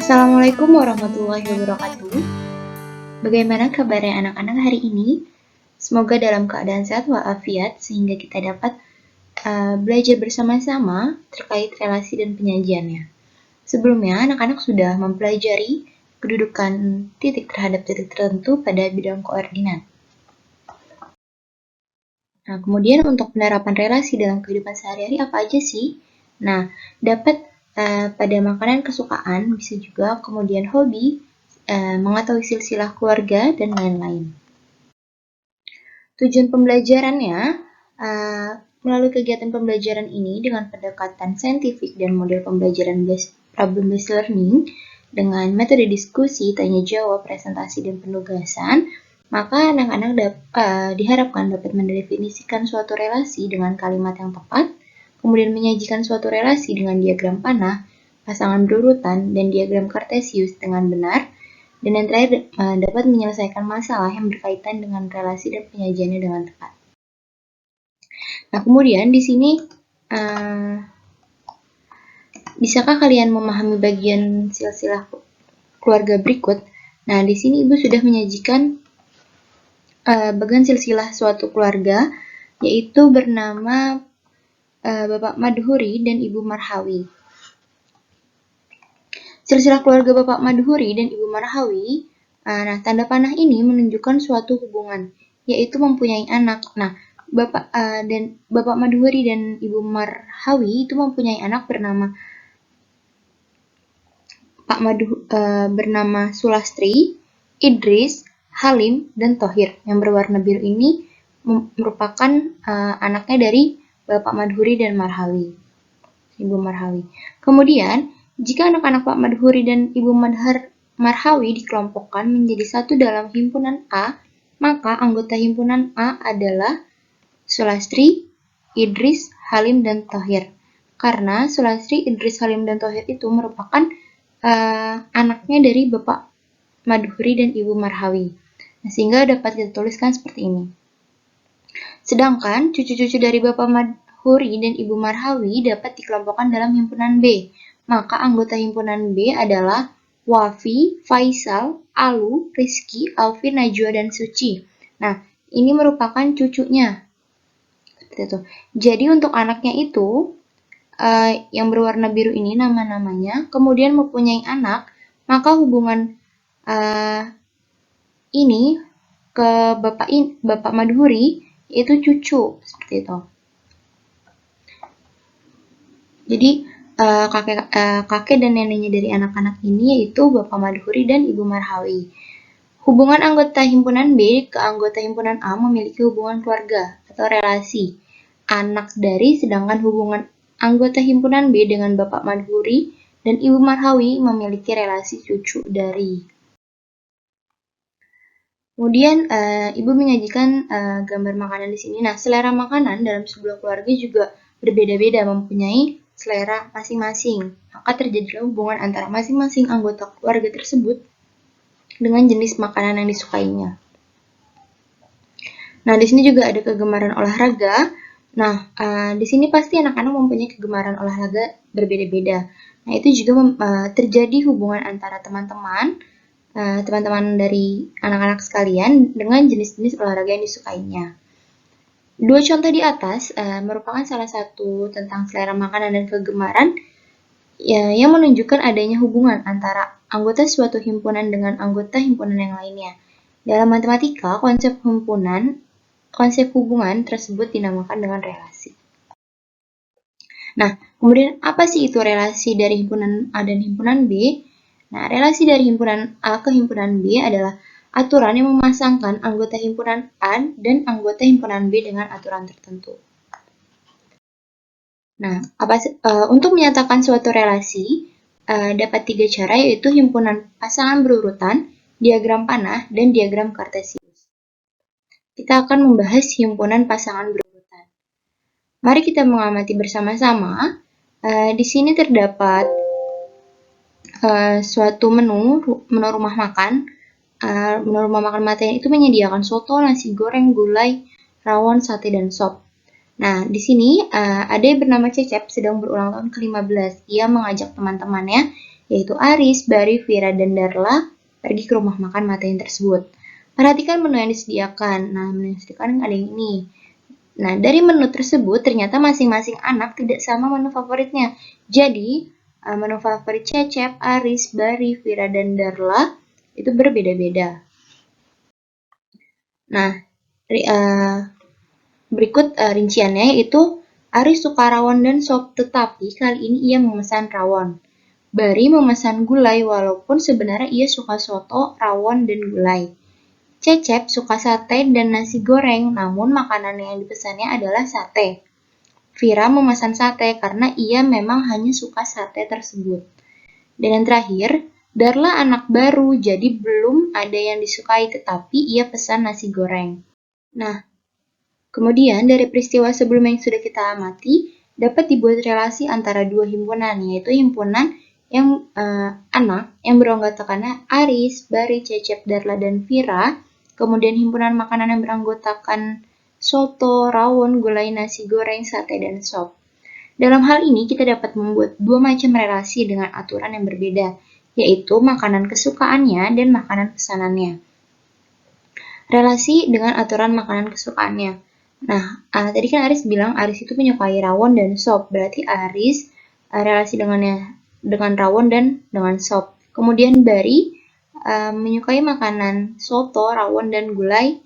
Assalamualaikum warahmatullahi wabarakatuh. Bagaimana kabarnya anak-anak hari ini? Semoga dalam keadaan sehat walafiat sehingga kita dapat belajar bersama-sama terkait relasi dan penyajiannya. Sebelumnya, anak-anak sudah mempelajari kedudukan titik terhadap titik tertentu pada bidang koordinat. Nah, kemudian untuk penerapan relasi dalam kehidupan sehari-hari apa aja sih? Nah, dapat pada makanan kesukaan, bisa juga kemudian hobi, mengetahui silsilah keluarga, dan lain-lain. Tujuan pembelajarannya, melalui kegiatan pembelajaran ini dengan pendekatan saintifik dan model pembelajaran problem-based learning, dengan metode diskusi, tanya jawab, presentasi, dan penugasan, maka anak-anak diharapkan dapat mendefinisikan suatu relasi dengan kalimat yang tepat, kemudian menyajikan suatu relasi dengan diagram panah, pasangan berurutan, dan diagram kartesius dengan benar, dan yang terakhir dapat menyelesaikan masalah yang berkaitan dengan relasi dan penyajiannya dengan tepat. Nah, kemudian di sini bisakah kalian memahami bagian silsilah keluarga berikut? Nah, di sini Ibu sudah menyajikan bagian silsilah suatu keluarga, yaitu bernama Bapak Madhuri dan Ibu Marhawi. Silsilah keluarga Bapak Madhuri dan Ibu Marhawi, nah tanda panah ini menunjukkan suatu hubungan, yaitu mempunyai anak. Nah, Bapak Madhuri dan Ibu Marhawi itu mempunyai anak bernama bernama Sulastri, Idris, Halim, dan Thohir. Yang berwarna biru ini merupakan anaknya dari Bapak Madhuri dan Ibu Marhawi. Kemudian, jika anak-anak Pak Madhuri dan Ibu Marhawi dikelompokkan menjadi satu dalam himpunan A, maka anggota himpunan A adalah Sulastri, Idris, Halim, dan Thohir. Karena Sulastri, Idris, Halim, dan Thohir itu merupakan anaknya dari Bapak Madhuri dan Ibu Marhawi. Nah, sehingga dapat kita tuliskan seperti ini. Sedangkan cucu-cucu dari Bapak Madhuri dan Ibu Marhawi dapat dikelompokkan dalam himpunan B. Maka anggota himpunan B adalah Wafi, Faisal, Alu, Rizky, Alfi, Najwa, dan Suci. Nah, ini merupakan cucunya. Seperti itu. Jadi untuk anaknya itu, yang berwarna biru ini nama-namanya, kemudian mempunyai anak, maka hubungan ini ke Bapak Madhuri itu cucu, seperti itu. Jadi kakek dan neneknya dari anak-anak ini yaitu Bapak Madhuri dan Ibu Marhawi. Hubungan anggota himpunan B ke anggota himpunan A memiliki hubungan keluarga atau relasi anak dari, sedangkan hubungan anggota himpunan B dengan Bapak Madhuri dan Ibu Marhawi memiliki relasi cucu dari. Kemudian Ibu menyajikan gambar makanan di sini. Nah, selera makanan dalam sebuah keluarga juga berbeda-beda, mempunyai selera masing-masing. Maka terjadilah hubungan antara masing-masing anggota keluarga tersebut dengan jenis makanan yang disukainya. Nah, di sini juga ada kegemaran olahraga. Nah, di sini pasti anak-anak mempunyai kegemaran olahraga berbeda-beda. Nah, itu juga terjadi hubungan antara teman-teman dari anak-anak sekalian dengan jenis-jenis olahraga yang disukainya. Dua contoh di atas merupakan salah satu tentang selera makanan dan kegemaran yang menunjukkan adanya hubungan antara anggota suatu himpunan dengan anggota himpunan yang lainnya. Dalam matematika, konsep hubungan tersebut dinamakan dengan relasi. Nah, kemudian apa sih itu relasi dari himpunan A dan himpunan B? Nah, relasi dari himpunan A ke himpunan B adalah aturan yang memasangkan anggota himpunan A dan anggota himpunan B dengan aturan tertentu. Nah, untuk menyatakan suatu relasi dapat 3 cara, yaitu himpunan pasangan berurutan, diagram panah, dan diagram kartesius. Kita akan membahas himpunan pasangan berurutan. Mari kita mengamati bersama-sama. Di sini terdapat suatu menu rumah makan. Menu rumah makan materi itu menyediakan soto, nasi goreng, gulai, rawon, sate, dan sop. Nah, di sini ada yang bernama Cecep sedang berulang tahun ke-15. Ia mengajak teman-temannya yaitu Aris, Bari, Vira, dan Darla pergi ke rumah makan Matein tersebut. Perhatikan menu yang disediakan. Nah, menu yang disediakan ada yang ini. Nah, dari menu tersebut ternyata masing-masing anak tidak sama menu favoritnya. Jadi, menu favorit Cecep, Aris, Bari, Vira, dan Darla itu berbeda-beda. Nah, berikut rinciannya yaitu Aris suka rawon dan sop, tetapi kali ini ia memesan rawon. Bari memesan gulai walaupun sebenarnya ia suka soto, rawon, dan gulai. Cecep suka sate dan nasi goreng, namun makanan yang dipesannya adalah sate. Vira memesan sate karena ia memang hanya suka sate tersebut. Dan yang terakhir, Darla anak baru, jadi belum ada yang disukai, tetapi ia pesan nasi goreng. Nah, kemudian dari peristiwa sebelumnya yang sudah kita amati, dapat dibuat relasi antara dua himpunan, yaitu himpunan yang anak yang beranggotakan Aris, Bari, Cecep, Darla, dan Vira, kemudian himpunan makanan yang beranggotakan soto, rawon, gulai, nasi goreng, sate, dan sop. Dalam hal ini kita dapat membuat dua macam relasi dengan aturan yang berbeda, yaitu makanan kesukaannya dan makanan pesanannya. Relasi dengan aturan makanan kesukaannya. Nah, tadi kan Aris bilang Aris itu menyukai rawon dan sop. Berarti Aris relasi dengan rawon dan dengan sop. Kemudian Bari menyukai makanan soto, rawon, dan gulai.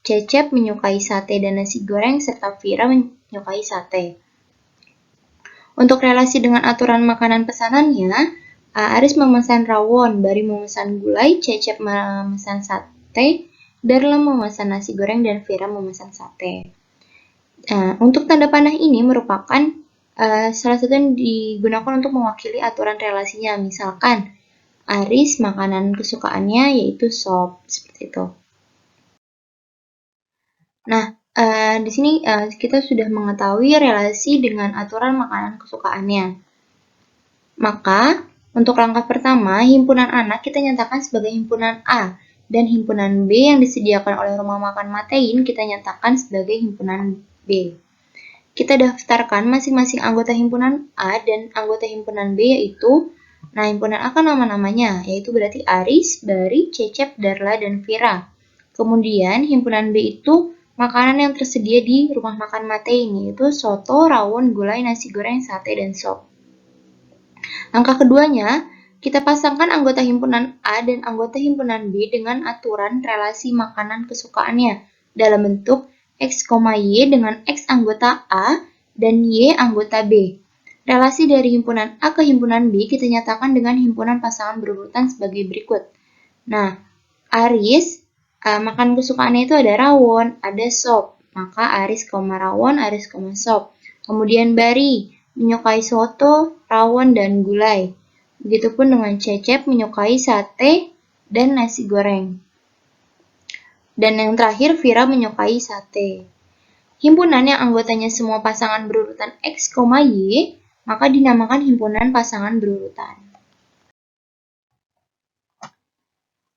Cecep menyukai sate dan nasi goreng, serta Vira menyukai sate. Untuk relasi dengan aturan makanan pesanannya, Aris memesan rawon, Bari memesan gulai, Cecep memesan sate, Darla memesan nasi goreng, dan Vira memesan sate. Untuk tanda panah ini merupakan salah satu yang digunakan untuk mewakili aturan relasinya. Misalkan, Aris makanan kesukaannya yaitu sop, seperti itu. Nah, di sini kita sudah mengetahui relasi dengan aturan makanan kesukaannya. Maka, untuk langkah pertama, himpunan anak kita nyatakan sebagai himpunan A, dan himpunan B yang disediakan oleh rumah makan Matein kita nyatakan sebagai himpunan B. Kita daftarkan masing-masing anggota himpunan A dan anggota himpunan B yaitu, nah himpunan A kan nama-namanya, yaitu berarti Aris, Bari, Cecep, Darla, dan Vira. Kemudian himpunan B itu makanan yang tersedia di rumah makan Matein, yaitu soto, rawon, gulai, nasi goreng, sate, dan sop. Langkah keduanya, kita pasangkan anggota himpunan A dan anggota himpunan B dengan aturan relasi makanan kesukaannya dalam bentuk X, Y dengan X anggota A dan Y anggota B. Relasi dari himpunan A ke himpunan B kita nyatakan dengan himpunan pasangan berurutan sebagai berikut. Nah, Aris, makan kesukaannya itu ada rawon, ada sop. Maka Aris, rawon, Aris, sop. Kemudian Bari, menyukai soto, rawon, dan gulai. Begitupun dengan Cecep menyukai sate dan nasi goreng. Dan yang terakhir, Vira menyukai sate. Himpunan yang anggotanya semua pasangan berurutan X, Y, maka dinamakan himpunan pasangan berurutan.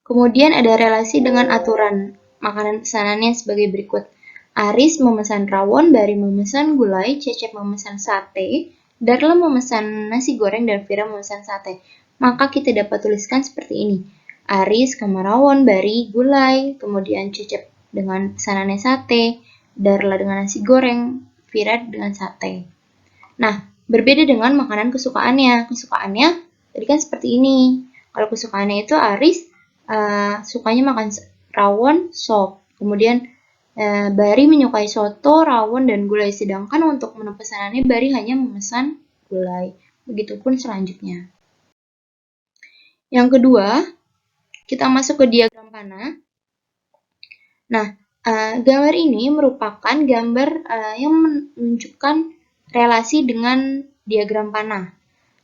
Kemudian ada relasi dengan aturan makanan pesanannya sebagai berikut. Aris memesan rawon, Bari memesan gulai, Cecep memesan sate, Darla memesan nasi goreng, dan Vira memesan sate. Maka kita dapat tuliskan seperti ini. Aris rawon, Bari gulai, kemudian Cecep dengan pesanannya sate, Darla dengan nasi goreng, Vira dengan sate. Nah, berbeda dengan makanan kesukaannya. Kesukaannya tadi kan seperti ini. Kalau kesukaannya itu Aris sukanya makan rawon, sop. Kemudian Bari menyukai soto, rawon, dan gulai. Sedangkan untuk menu pesanannya Bari hanya memesan gulai. Begitupun selanjutnya. Yang kedua, kita masuk ke diagram panah. Nah, gambar ini merupakan gambar yang menunjukkan relasi dengan diagram panah.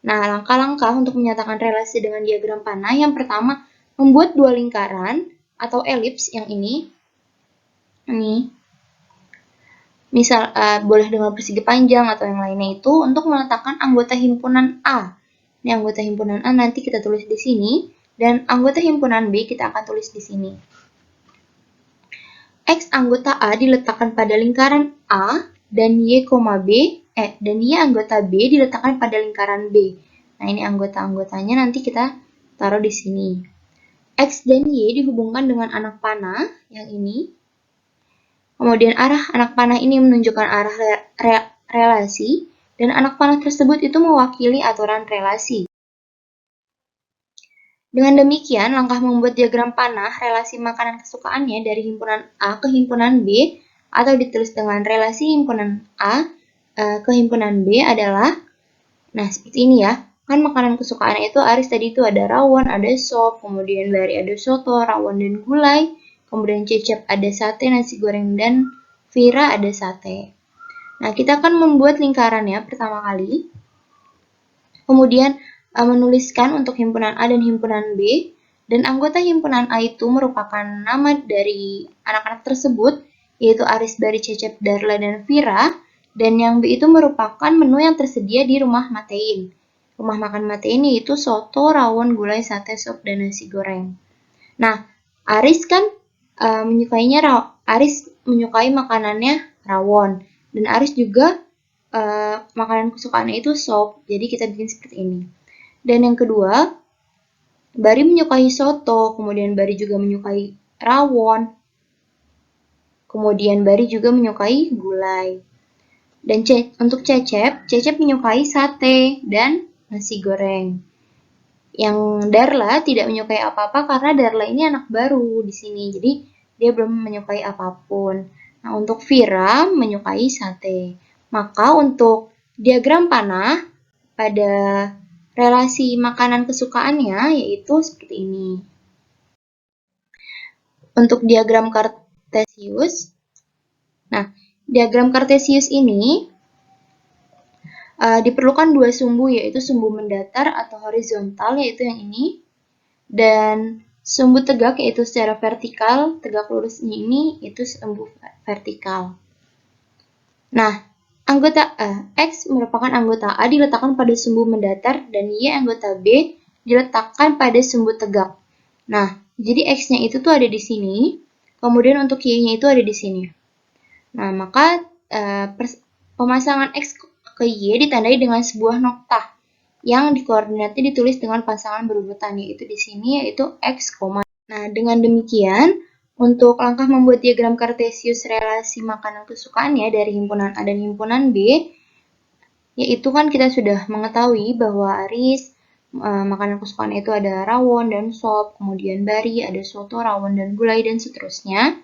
Nah, langkah-langkah untuk menyatakan relasi dengan diagram panah. Yang pertama, membuat dua lingkaran atau elips yang ini. Misal boleh dengan persegi panjang atau yang lainnya itu untuk meletakkan anggota himpunan A. Ini anggota himpunan A nanti kita tulis di sini dan anggota himpunan B kita akan tulis di sini. X anggota A diletakkan pada lingkaran A dan Y, B dan Y anggota B diletakkan pada lingkaran B. Nah, ini anggota-anggotanya nanti kita taruh di sini. X dan Y dihubungkan dengan anak panah yang ini. Kemudian arah anak panah ini menunjukkan arah relasi, dan anak panah tersebut itu mewakili aturan relasi. Dengan demikian, langkah membuat diagram panah relasi makanan kesukaannya dari himpunan A ke himpunan B, atau ditulis dengan relasi himpunan A ke himpunan B adalah, nah seperti ini ya. Kan makanan kesukaannya itu Aris tadi itu ada rawon, ada sop, kemudian Bari ada soto, rawon dan gulai, kemudian Cecep ada sate, nasi goreng, dan Vira ada sate. Nah, kita akan membuat lingkarannya pertama kali. Kemudian menuliskan untuk himpunan A dan himpunan B, dan anggota himpunan A itu merupakan nama dari anak-anak tersebut, yaitu Aris, Bari, Cecep, Darla, dan Vira, dan yang B itu merupakan menu yang tersedia di rumah Matein. Rumah makan Matein yaitu soto, rawon, gulai, sate, sop, dan nasi goreng. Nah, Aris kan Aris menyukai makanannya rawon, dan Aris juga makanan kesukaannya itu sop, jadi kita bikin seperti ini. Dan yang kedua, Bari menyukai soto, kemudian Bari juga menyukai rawon, kemudian Bari juga menyukai gulai. Dan untuk Cecep menyukai sate dan nasi goreng. Yang Darla tidak menyukai apa-apa karena Darla ini anak baru di sini, jadi dia belum menyukai apapun. Nah, untuk Vira menyukai sate. Maka untuk diagram panah pada relasi makanan kesukaannya yaitu seperti ini. Untuk diagram Kartesius, nah diagram Kartesius ini diperlukan dua sumbu, yaitu sumbu mendatar atau horizontal, yaitu yang ini, dan sumbu tegak, yaitu secara vertikal, tegak lurusnya ini itu sumbu vertikal. Nah, anggota X merupakan anggota A diletakkan pada sumbu mendatar, dan Y anggota B diletakkan pada sumbu tegak. Nah, jadi X-nya itu tuh ada di sini, kemudian untuk Y-nya itu ada di sini. Nah, maka pemasangan X ke Y ditandai dengan sebuah nokta yang dikoordinatnya ditulis dengan pasangan berurutan, yaitu di sini yaitu X, Nah, dengan demikian untuk langkah membuat diagram Kartesius relasi makanan kesukaannya dari himpunan A dan himpunan B, yaitu kan kita sudah mengetahui bahwa Aris makanan kesukaannya itu ada rawon dan sop, kemudian Bari ada soto, rawon, dan gulai, dan seterusnya.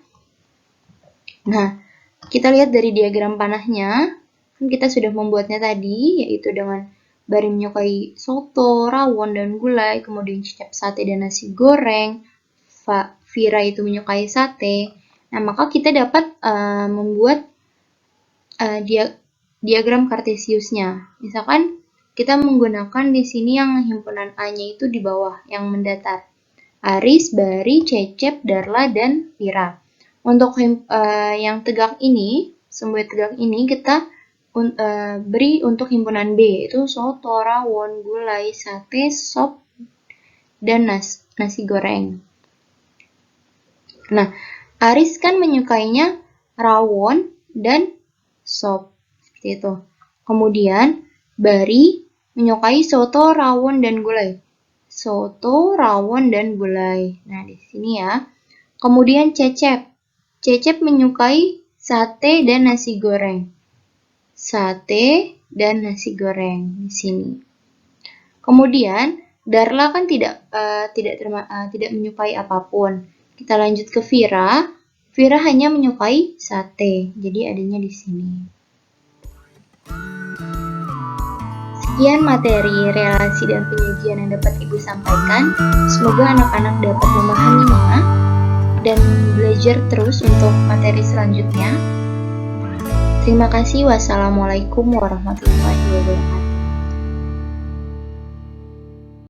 Nah, kita lihat dari diagram panahnya, kan kita sudah membuatnya tadi, yaitu dengan Bari menyukai soto, rawon, dan gulai, kemudian Cecep sate dan nasi goreng, Vira itu menyukai sate. Nah, maka kita dapat membuat diagram Kartesiusnya. Misalkan kita menggunakan di sini yang himpunan A-nya itu di bawah, yang mendatar. Aris, Bari, Cecep, Darla, dan Vira. Untuk yang tegak ini, sumbu tegak ini kita beri untuk himpunan B, yaitu soto, rawon, gulai, sate, sop, dan nasi goreng. Nah, Aris kan menyukainya rawon dan sop, seperti itu. Kemudian, Bari menyukai soto, rawon, dan gulai. Soto, rawon, dan gulai. Nah, di sini ya. Kemudian Cecep menyukai sate dan nasi goreng. Sate dan nasi goreng di sini. Kemudian Darla kan tidak menyukai apapun. Kita lanjut ke Vira. Vira hanya menyukai sate. Jadi adanya di sini. Sekian materi, relasi, dan penyajian yang dapat Ibu sampaikan. Semoga anak-anak dapat memahaminya dan belajar terus untuk materi selanjutnya. Terima kasih. Wassalamualaikum warahmatullahi wabarakatuh.